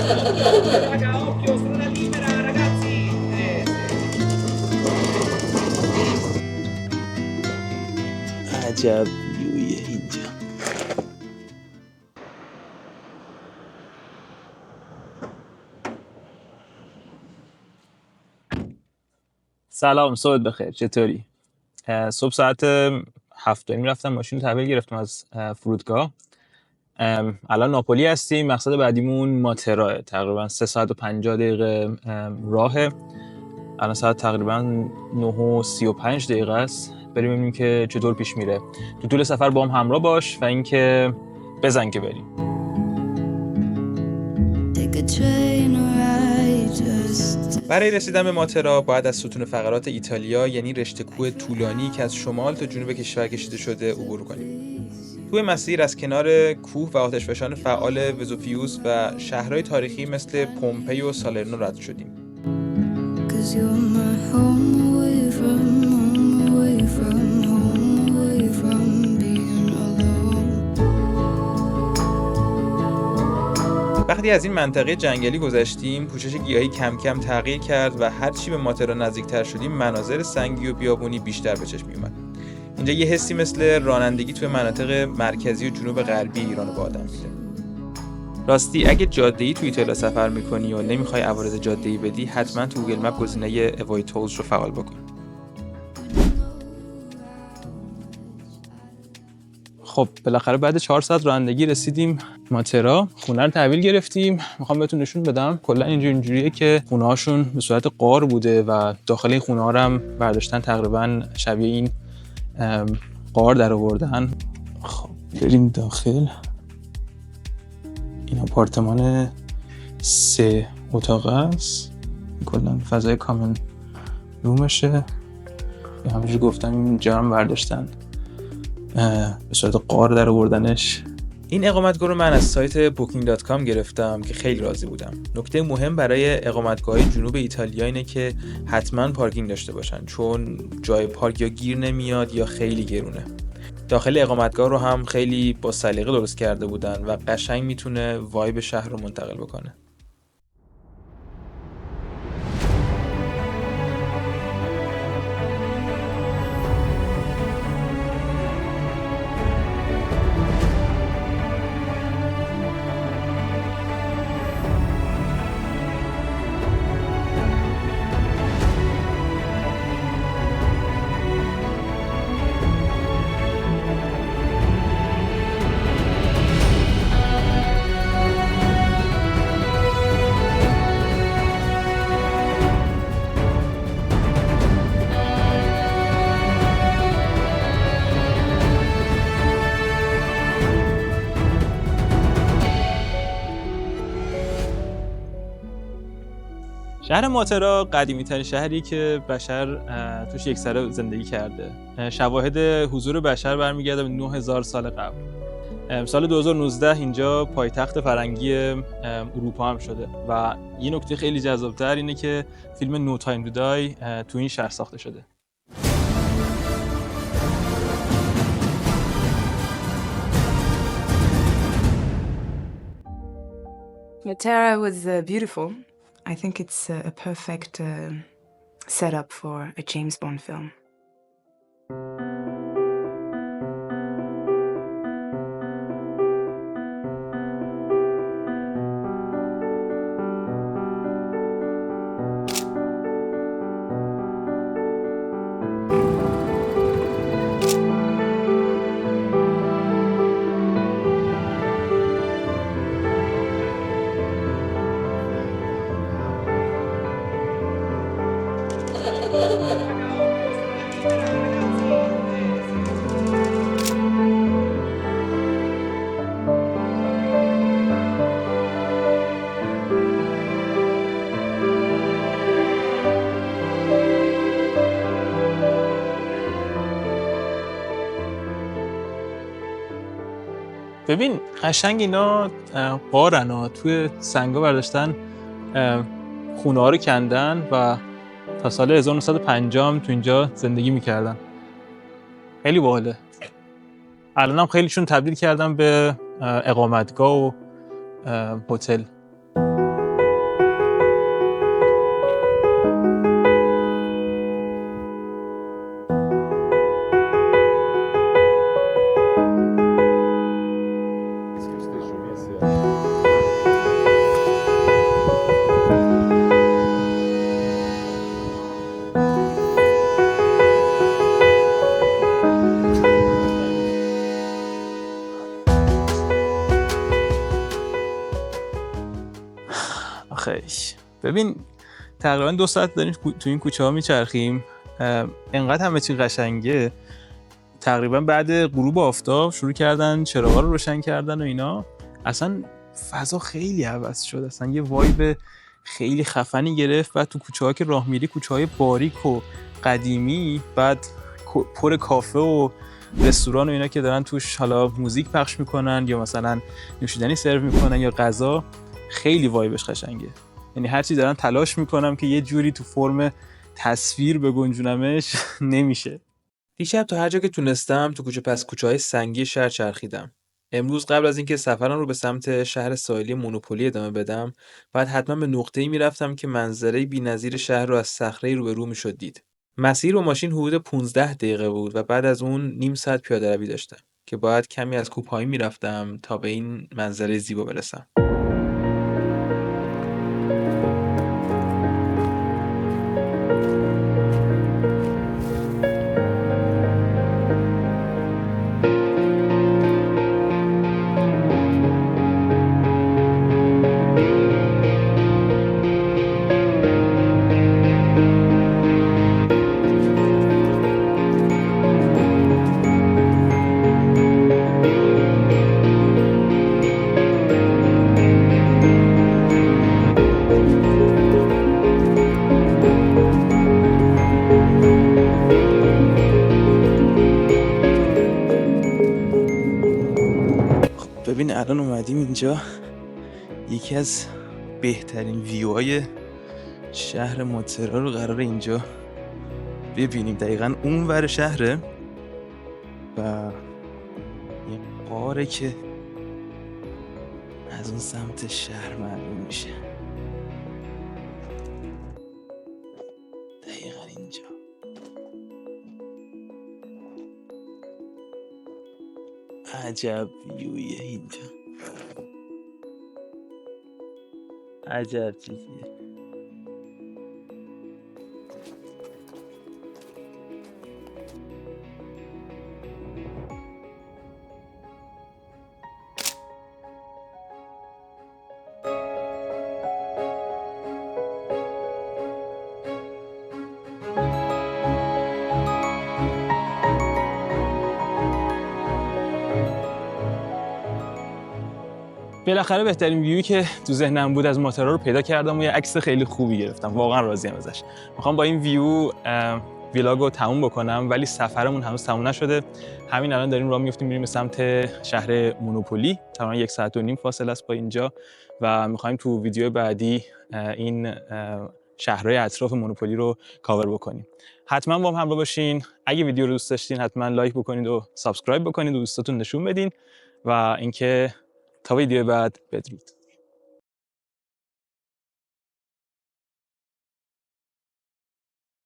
Raga, occhio, strada libera, ragazzi! عجب ویویه اینجا. سلام، صبح بخیر. چطوری؟ صبح ساعت 7 رفتم ماشین رو تحویل گرفتم از فرودگاه. الان ناپولی هستیم. مقصد بعدیمون ماتراه. تقریبا 3 ساعت و 50 دقیقه راهه. الان ساعت تقریبا 9:35 است. بریم ببینیم که چطور پیش میره. تو طول سفر با هم همراه باش و اینکه بزن که بریم. برای رسیدن به ماتراه باید از ستون فقرات ایتالیا، یعنی رشته کوه طولانی که از شمال تا جنوب کشور کشیده شده، عبور کنیم. توی مسیر از کنار کوه و آتشفشان فعال وزوفیوس و شهرهای تاریخی مثل پومپئی و سالرنو رد شدیم. وقتی از این منطقه جنگلی گذشتیم، پوشش گیاهی کم کم تغییر کرد و هرچی به ماتراه نزدیکتر شدیم، مناظر سنگی و بیابونی بیشتر به چشم میومد. اینجا یه حسی مثل رانندگی توی مناطق مرکزی و جنوب غربی ایران رو به آدم میده. راستی اگه جاده‌ای توی ایتالیا سفر میکنی و نمیخوای عوارض جاده‌ای بدی، حتما تو گوگل مپ گزینه اواید تولز رو فعال بکن. خب بالاخره بعد 4 ساعت رانندگی رسیدیم ماتراه. خونه رو تحویل گرفتیم. میخوام بهتون نشون بدم. کلا اینجوریه که خونه هاشون به صورت غار بوده و داخل این خونه ها رو هم برداشتن، تقریبا شبیه این غار در آوردن. خب بریم داخل. این آپارتمان 3 اتاقه است. کلا فضای کامن رومشه. همونجوری گفتم اینجا هم برداشتن به صورت غار در آوردنش. این اقامتگاه رو من از سایت booking.com گرفتم که خیلی راضی بودم. نکته مهم برای اقامتگاه‌های جنوب ایتالیا اینه که حتما پارکینگ داشته باشن، چون جای پارک یا گیر نمیاد یا خیلی گرونه. داخل اقامتگاه رو هم خیلی با سلیقه درست کرده بودن و قشنگ میتونه وایب شهر رو منتقل بکنه. شهر ماتراه قدیمی‌ترین شهری که بشر توش یکسره زندگی کرده. شواهد حضور بشر برمیگرده به 9000 سال قبل. سال 2019 اینجا پایتخت فرنگی اروپا هم شده و یه نکته خیلی جذاب‌تر اینه که فیلم نو تایم تو دای تو این شهر ساخته شده. Matera was beautiful. I think it's a perfect setup for a James Bond film. ببین قشنگ اینا غارن ها، توی سنگا برداشتن خونه ها رو کندن و تا سال 1950 هم تو اینجا زندگی میکردن. خیلی باحاله. الان هم خیلیشون تبدیل کردن به اقامتگاه و هتل. آخیش ببین تقریبا 2 ساعت داریم تو این کوچه ها میچرخیم. انقدر همه چی قشنگه. تقریبا بعد غروب آفتاب شروع کردن چراغا رو روشن کردن و اینا. اصلا فضا خیلی عوض شد. اصلا یه وایب خیلی خفنی گرفت. بعد تو کوچه ها که راه میری، کوچه های باریک و قدیمی، بعد پر کافه و رستوران و اینا که دارن توش حالا موزیک پخش میکنن یا مثلا نوشیدنی سرو میکنن یا غذا، خیلی وایبش قشنگه. یعنی هرچی دارن تلاش میکنم که یه جوری تو فرم تصویر بگنجونمش نمیشه. دیشب تا هر جا که تونستم تو کوچه پس کوچه‌های سنگی شهر چرخیدم. امروز قبل از اینکه سفرم رو به سمت شهر ساحلی مونوپولی ادامه بدم، بعد حتما به نقطه‌ای میرفتم که منظره بی‌نظیر شهر رو از صخره‌ای روبرو میشد دید. مسیر با ماشین حدود 15 دقیقه بود و بعد از اون نیم ساعت پیاده‌روی داشتم که باید کمی از کوه پایین میرفتم تا به این منظره زیبا برسم. ببین الان اومدیم اینجا، یکی از بهترین ویوهای شهر مونترال رو قراره اینجا ببینیم. دقیقاً اون ور شهره و یه غاره که از اون سمت شهر معلوم میشه. دقیقاً اینجا. عجب ویویه اینجا. عجب چیزیه. بالاخره بهترین ویویی که تو ذهنم بود از ماترا رو پیدا کردم و یه عکس خیلی خوبی گرفتم. واقعا راضیم ازش. میخوام با این ویو ویلاگو تموم بکنم، ولی سفرمون هنوز تموم نشده. همین الان داریم راه میافتیم میریم به سمت شهر مونوپولی. تقریبا 1.5 ساعت فاصله است با اینجا و میخوایم تو ویدیو بعدی این شهرهای اطراف مونوپولی رو کاور بکنیم. حتما با هم همراه باشین. اگه ویدیو رو دوست داشتین حتما لایک بکنید و سابسکرایب بکنید و دوستاتون نشون بدین و اینکه تا ویدیو بعد بدرود.